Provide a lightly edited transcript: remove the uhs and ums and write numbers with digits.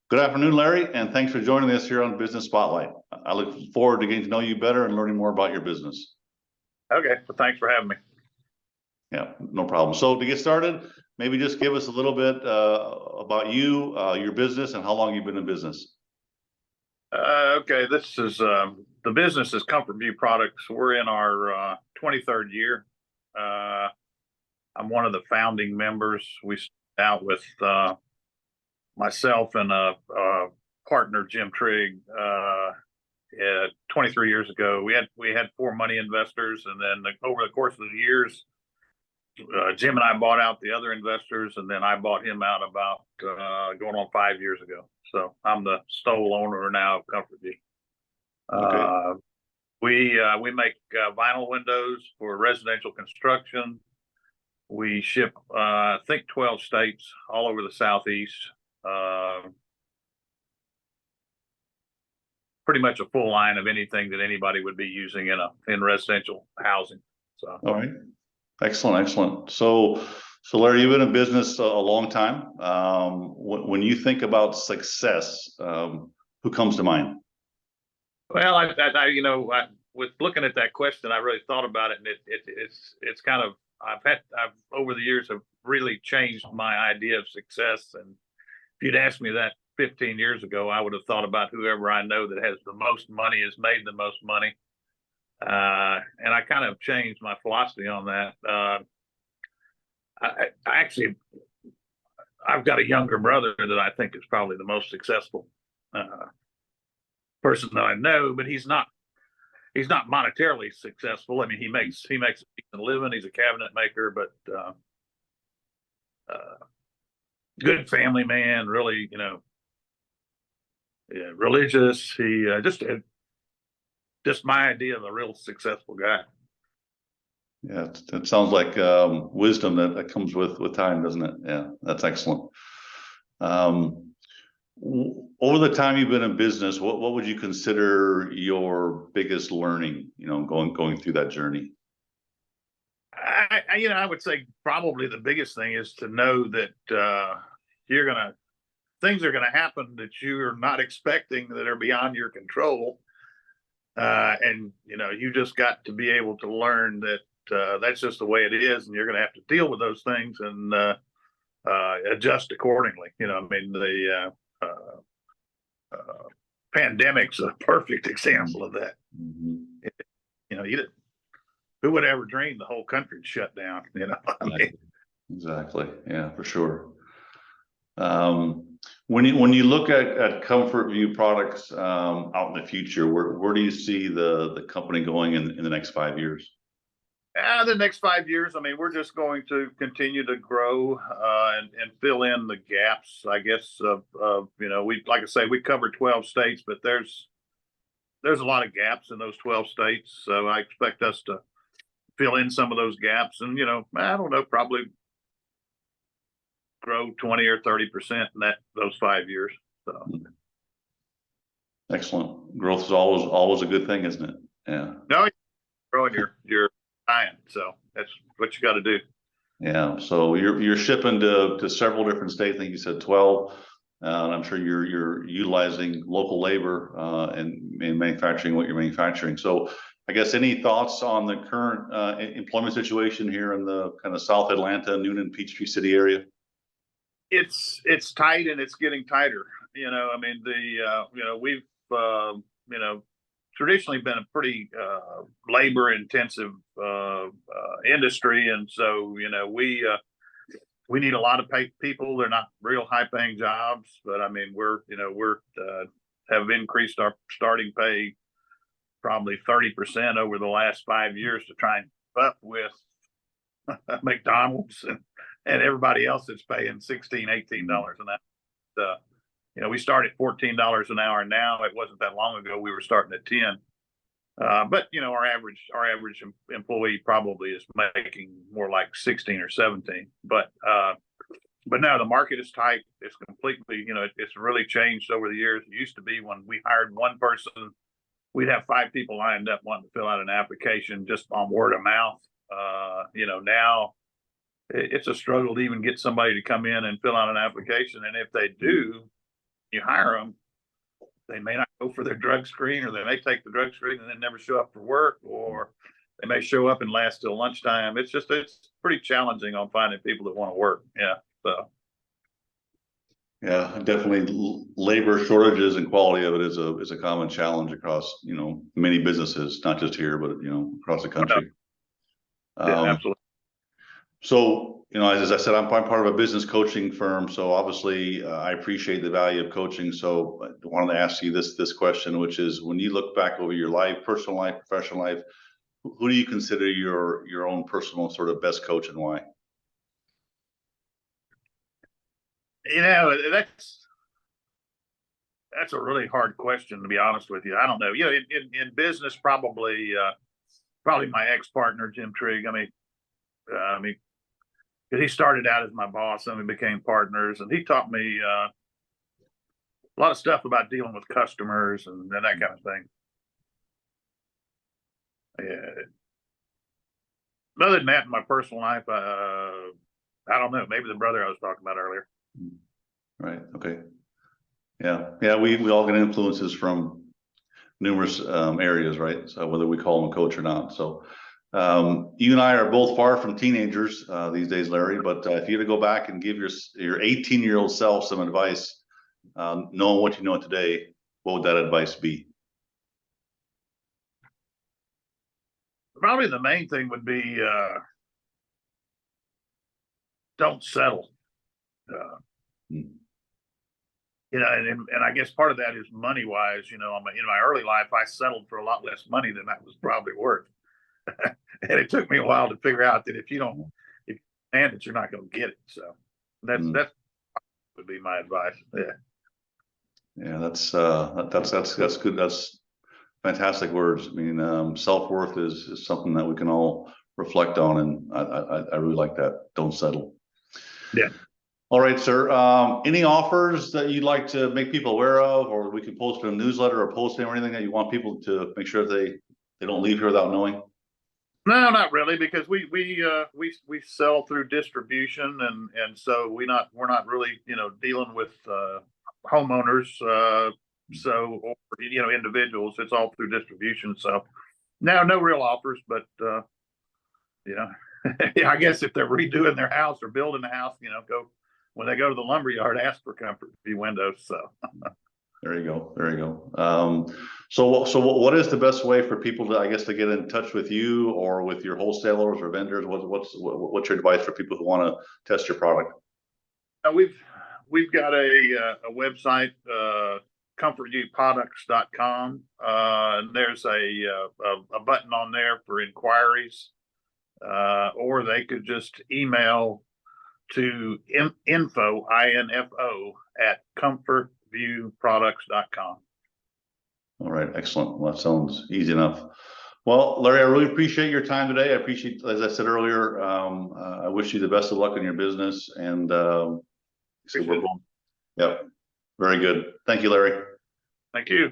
Good afternoon, Larry, and thanks for joining us here on Business Spotlight. I look forward to getting to know you better and learning more about your business. Okay, well, thanks for having me. Yeah, no problem. So to get started, maybe just give us a little bit about you, your business, and how long you've been in business. Okay, this is the business is Comfort View Products. We're in our 23rd year. I'm one of the founding members. We started out with myself and a partner, Jim Trigg, 23 years ago. We had 4 money investors, and then over the course of the years, Jim and I bought out the other investors, and then I bought him out about going on 5 years ago. So I'm the sole owner now of Comfort View. Okay. We make vinyl windows for residential construction. We ship, I think, 12 states all over the Southeast. Pretty much a full line of anything that anybody would be using in residential housing. So. All right. Excellent. So Larry, you've been in business a long time. When you think about success, who comes to mind? Well, with looking at that question, I really thought about it, and it's kind of I've over the years have really changed my idea of success. And if you'd asked me that 15 years ago, I would have thought about whoever I know that has the most money has made the most money. And I kind of changed my philosophy on that. I've got a younger brother that I think is probably the most successful person that I know, but he's not monetarily successful. I mean, he makes a decent living. He's a cabinet maker, but good family man, really, religious. He just my idea of a real successful guy. Yeah, it sounds like wisdom that comes with time, doesn't it? Yeah, that's excellent. Over the time you've been in business, what would you consider your biggest learning, going through that journey? I would say probably the biggest thing is to know that things are gonna happen that you're not expecting, that are beyond your control. And you just got to be able to learn that that's just the way it is, and you're going to have to deal with those things and adjust accordingly. I mean, the pandemic's a perfect example of that. Mm-hmm. Who would ever dream the whole country'd shut down? I mean, exactly. Yeah, for sure. When you look at Comfort View Products out in the future, where do you see the company going in the next 5 years? The next 5 years, I mean, we're just going to continue to grow and fill in the gaps, I guess. Like I say, we cover 12 states, but there's a lot of gaps in those 12 states. So I expect us to fill in some of those gaps, and I don't know, probably grow 20 or 30% in those 5 years. So excellent. Growth is always a good thing, isn't it? Yeah. No, growing your client, so that's what you got to do. Yeah. So you're shipping to several different states. I think you said 12. And I'm sure you're utilizing local labor and manufacturing what you're manufacturing. So I guess any thoughts on the current employment situation here in the kind of South Atlanta, Newnan, Peachtree City area? It's tight, and it's getting tighter. I mean, we've traditionally been a pretty labor intensive industry, and so we need a lot of people. They're not real high paying jobs, but I mean, we're have increased our starting pay probably 30% over the last 5 years to try and keep up with McDonald's and everybody else that's paying $16, $18 an hour. We start at $14 an hour now. It wasn't that long ago we were starting at 10. But our average employee probably is making more like 16 or 17. But now the market is tight. It's completely, it's really changed over the years. It used to be when we hired one person, we'd have 5 people lined up wanting to fill out an application just on word of mouth. Now it's a struggle to even get somebody to come in and fill out an application. And if they do, you hire them, they may not go for their drug screen, or they may take the drug screen and then never show up for work, or they may show up and last till lunchtime. It's pretty challenging on finding people that want to work. Yeah. So. Yeah, definitely labor shortages and quality of it is a common challenge across, many businesses, not just here, but, across the country. Yeah, absolutely. So, as I said, I'm part of a business coaching firm. So obviously I appreciate the value of coaching. So I wanted to ask you this question, which is, when you look back over your life, personal life, professional life, who do you consider your own personal sort of best coach, and why? That's a really hard question, to be honest with you. I don't know. In business, probably my ex-partner, Jim Trigg. I mean, because he started out as my boss and we became partners, and he taught me a lot of stuff about dealing with customers and that kind of thing. Other than that, in my personal life, I don't know. Maybe the brother I was talking about earlier. Right. Okay. Yeah. We all get influences from numerous areas, right? So whether we call them a coach or not. So you and I are both far from teenagers these days, Larry. But if you had to go back and give your 18-year-old self some advice, knowing what you know today, what would that advice be? Probably the main thing would be don't settle. And I guess part of that is money wise. In my early life, I settled for a lot less money than that was probably worth. And it took me a while to figure out that if you demand it, you're not going to get it. So that would be my advice. Yeah, that's good. That's fantastic words. I mean, self-worth is something that we can all reflect on, and I really like that. Don't settle. Yeah. All right, sir. Any offers that you'd like to make people aware of, or we can post in a newsletter or posting or anything that you want people to make sure they don't leave here without knowing? No, not really, because we sell through distribution, and so we're not really dealing with homeowners, so or individuals. It's all through distribution. So no real offers, but I guess if they're redoing their house or building a house, when they go to the lumber yard, ask for Comfort View windows. So there you go. So what is the best way for people to, I guess, to get in touch with you or with your wholesalers or vendors? What's your advice for people who want to test your product? We've got a website, comfortviewproducts.com. And there's a button on there for inquiries, or they could just email to info at comfortviewproducts.com. All right, excellent. Well, that sounds easy enough. Well, Larry, I really appreciate your time today. I appreciate, as I said earlier, I wish you the best of luck in your business, and so we're going. Yep, very good. Thank you, Larry. Thank you.